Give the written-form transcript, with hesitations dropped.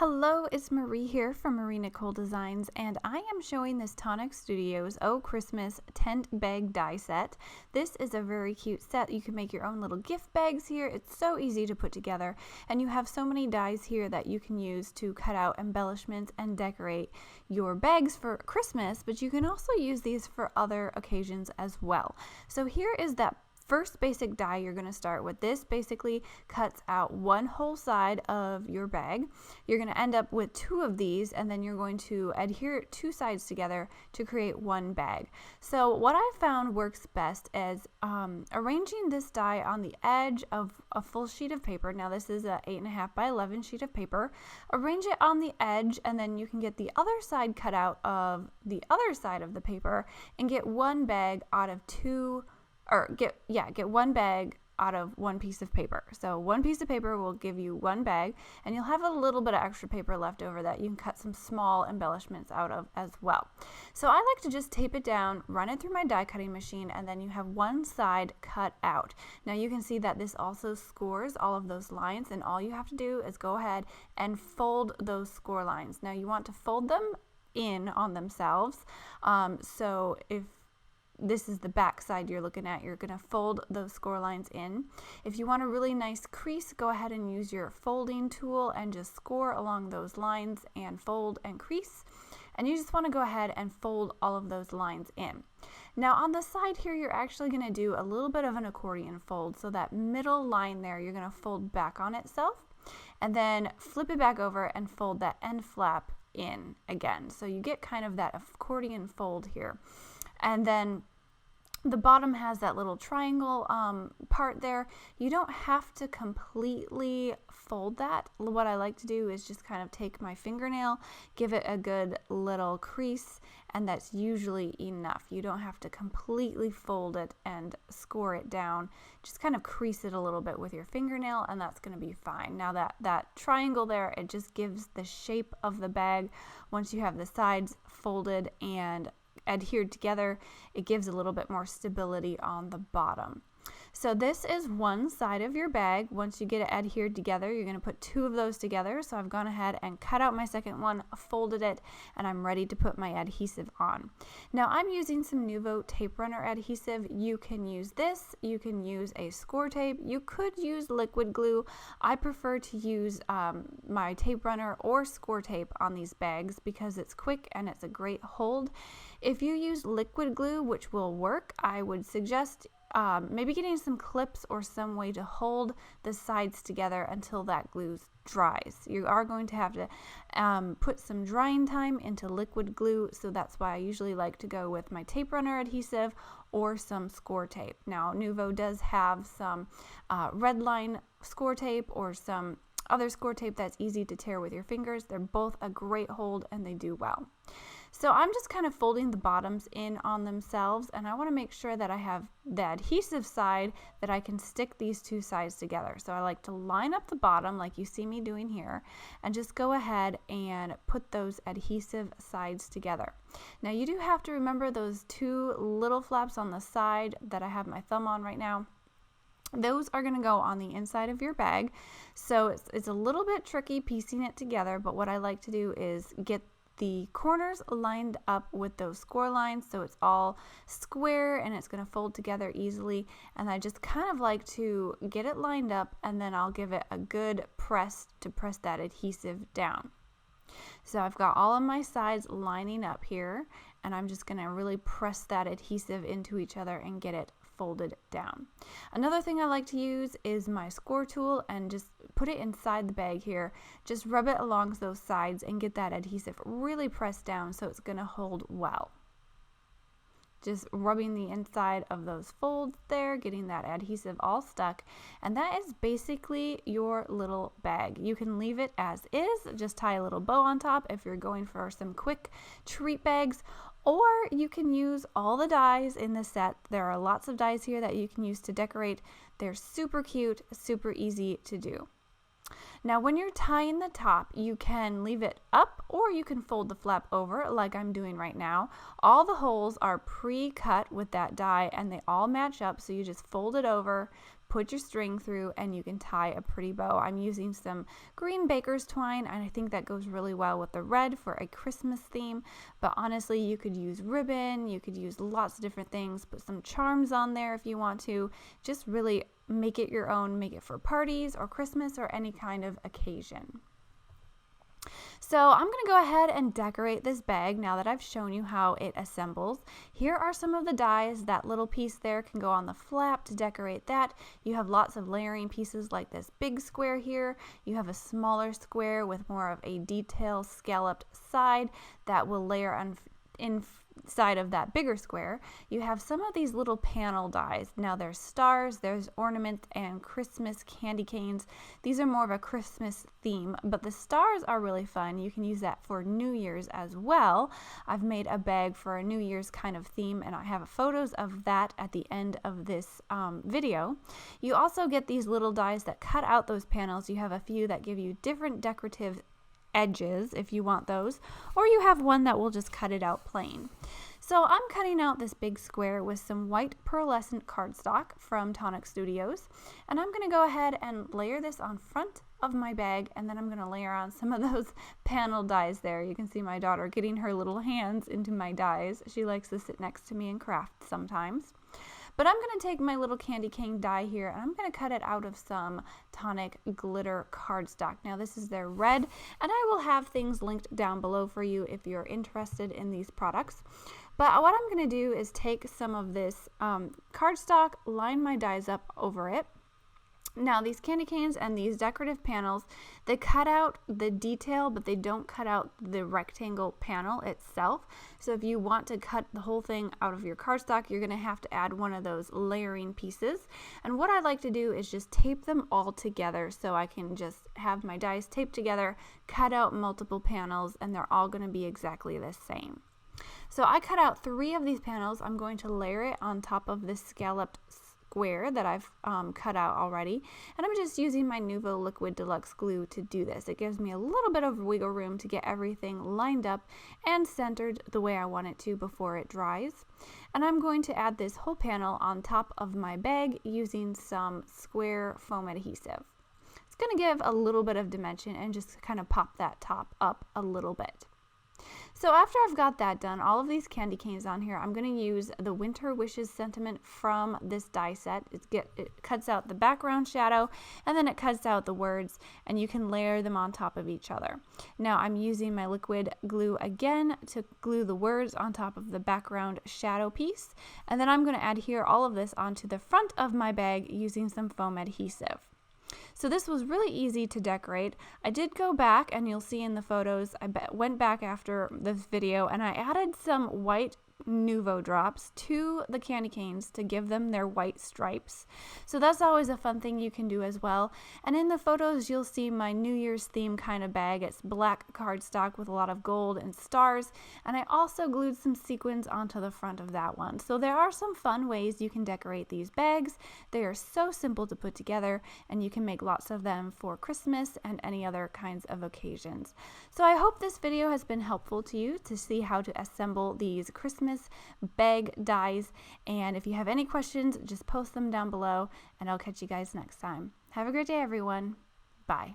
Hello, it's Marie here from Nicole Designs, and I am showing this Tonic Studios Oh Christmas tent bag die set. This is a very cute set. You can make your own little gift bags here. It's so easy to put together, and you have so many dies here that you can use to cut out embellishments and decorate your bags for Christmas, but you can also use these for other occasions as well. So here is that first basic die you're going to start with. This basically cuts out one whole side of your bag. You're going to end up with two of these, and then you're going to adhere two sides together to create one bag. So what I found works best is arranging this die on the edge of a full sheet of paper. Now this is a 8.5 by 11 sheet of paper. Arrange it on the edge, and then you can get the other side cut out of the other side of the paper and get one bag out of two, or get one bag out of one piece of paper. So one piece of paper will give you one bag, and you'll have a little bit of extra paper left over that you can cut some small embellishments out of as well. So I like to just tape it down, run it through my die cutting machine, and then you have one side cut out. Now you can see that this also scores all of those lines, and all you have to do is go ahead and fold those score lines. Now you want to fold them in on themselves. So if this is the back side you're looking at, you're going to fold those score lines in. If you want a really nice crease, go ahead and use your folding tool and just score along those lines and fold and crease. And you just want to go ahead and fold all of those lines in. Now on the side here, you're actually going to do a little bit of an accordion fold. So that middle line there, you're going to fold back on itself and then flip it back over and fold that end flap in again. So you get kind of that accordion fold here. And then the bottom has that little triangle part there. You don't have to completely fold that. What I like to do is just kind of take my fingernail, give it a good little crease, and that's usually enough. You don't have to completely fold it and score it down. Just kind of crease it a little bit with your fingernail, and that's going to be fine. Now that triangle there, it just gives the shape of the bag. Once you have the sides folded and adhered together, it gives a little bit more stability on the bottom. So this is one side of your bag. Once you get it adhered together, you're going to put two of those together. So I've gone ahead and cut out my second one, folded it, and I'm ready to put my adhesive on. Now I'm using some Nuvo tape runner adhesive. You can use this, you can use a score tape, you could use liquid glue. I prefer to use my tape runner or score tape on these bags because it's quick and it's a great hold. If you use liquid glue, which will work, I would suggest maybe getting some clips or some way to hold the sides together until that glue dries. You are going to have to put some drying time into liquid glue, so that's why I usually like to go with my tape runner adhesive or some score tape. Now Nuvo does have some Redline score tape or some other score tape that's easy to tear with your fingers. They're both a great hold and they do well. So I'm just kind of folding the bottoms in on themselves, and I want to make sure that I have the adhesive side that I can stick these two sides together. So I like to line up the bottom like you see me doing here and just go ahead and put those adhesive sides together. Now you do have to remember those two little flaps on the side that I have my thumb on right now. Those are going to go on the inside of your bag. So it's a little bit tricky piecing it together, but what I like to do is get the corners lined up with those score lines so it's all square and it's going to fold together easily. And I just kind of like to get it lined up, and then I'll give it a good press to press that adhesive down. So I've got all of my sides lining up here, and I'm just going to really press that adhesive into each other and get it folded down. Another thing I like to use is my score tool and just put it inside the bag here. Just rub it along those sides and get that adhesive really pressed down so it's going to hold well. Just rubbing the inside of those folds there, getting that adhesive all stuck, and that is basically your little bag. You can leave it as is, just tie a little bow on top if you're going for some quick treat bags, or you can use all the dies in the set. There are lots of dies here that you can use to decorate. They're super cute, super easy to do. Now when you're tying the top, you can leave it up or you can fold the flap over like I'm doing right now. All the holes are pre-cut with that die and they all match up, so you just fold it over, put your string through and you can tie a pretty bow. I'm using some green baker's twine, and I think that goes really well with the red for a Christmas theme, but honestly you could use ribbon, you could use lots of different things, put some charms on there if you want to, just really make it your own, make it for parties or Christmas or any kind of occasion. So I'm going to go ahead and decorate this bag now that I've shown you how it assembles. Here are some of the dies. That little piece there can go on the flap to decorate that. You have lots of layering pieces like this big square here. You have a smaller square with more of a detail scalloped side that will layer on inside of that bigger square. You have some of these little panel dies. Now there's stars, there's ornaments, and Christmas candy canes. These are more of a Christmas theme, but the stars are really fun. You can use that for New Year's as well. I've made a bag for a New Year's kind of theme, and I have photos of that at the end of this video. You also get these little dies that cut out those panels. You have a few that give you different decorative edges if you want those, or you have one that will just cut it out plain. So I'm cutting out this big square with some white pearlescent cardstock from Tonic Studios, and I'm going to go ahead and layer this on front of my bag, and then I'm going to layer on some of those panel dies there. You can see my daughter getting her little hands into my dies. She likes to sit next to me and craft sometimes. But I'm going to take my little candy cane die here, and I'm going to cut it out of some Tonic glitter cardstock. Now this is their red, and I will have things linked down below for you if you're interested in these products. But what I'm going to do is take some of this cardstock, line my dies up over it. Now these candy canes and these decorative panels, they cut out the detail, but they don't cut out the rectangle panel itself. So if you want to cut the whole thing out of your cardstock, you're going to have to add one of those layering pieces. And what I like to do is just tape them all together, so I can just have my dies taped together, cut out multiple panels, and they're all going to be exactly the same. So I cut out 3 of these panels. I'm going to layer it on top of this scalloped square that I've cut out already, and I'm just using my Nuvo liquid deluxe glue to do this. It gives me a little bit of wiggle room to get everything lined up and centered the way I want it to before it dries. And I'm going to add this whole panel on top of my bag using some square foam adhesive. It's going to give a little bit of dimension and just kind of pop that top up a little bit. So after I've got that done, all of these candy canes on here, I'm going to use the Winter Wishes sentiment from this die set. It cuts out the background shadow, and then it cuts out the words, and you can layer them on top of each other. Now I'm using my liquid glue again to glue the words on top of the background shadow piece, and then I'm going to adhere all of this onto the front of my bag using some foam adhesive. So this was really easy to decorate. I did go back, and you'll see in the photos, I went back after this video and I added some white Nuvo drops to the candy canes to give them their white stripes. So that's always a fun thing you can do as well. And in the photos you'll see my New Year's theme kind of bag. It's black cardstock with a lot of gold and stars, and I also glued some sequins onto the front of that one. So there are some fun ways you can decorate these bags. They are so simple to put together, and you can make lots of them for Christmas and any other kinds of occasions. So I hope this video has been helpful to you to see how to assemble these Christmas bag dies, and if you have any questions, just post them down below, and I'll catch you guys next time. Have a great day, everyone. Bye.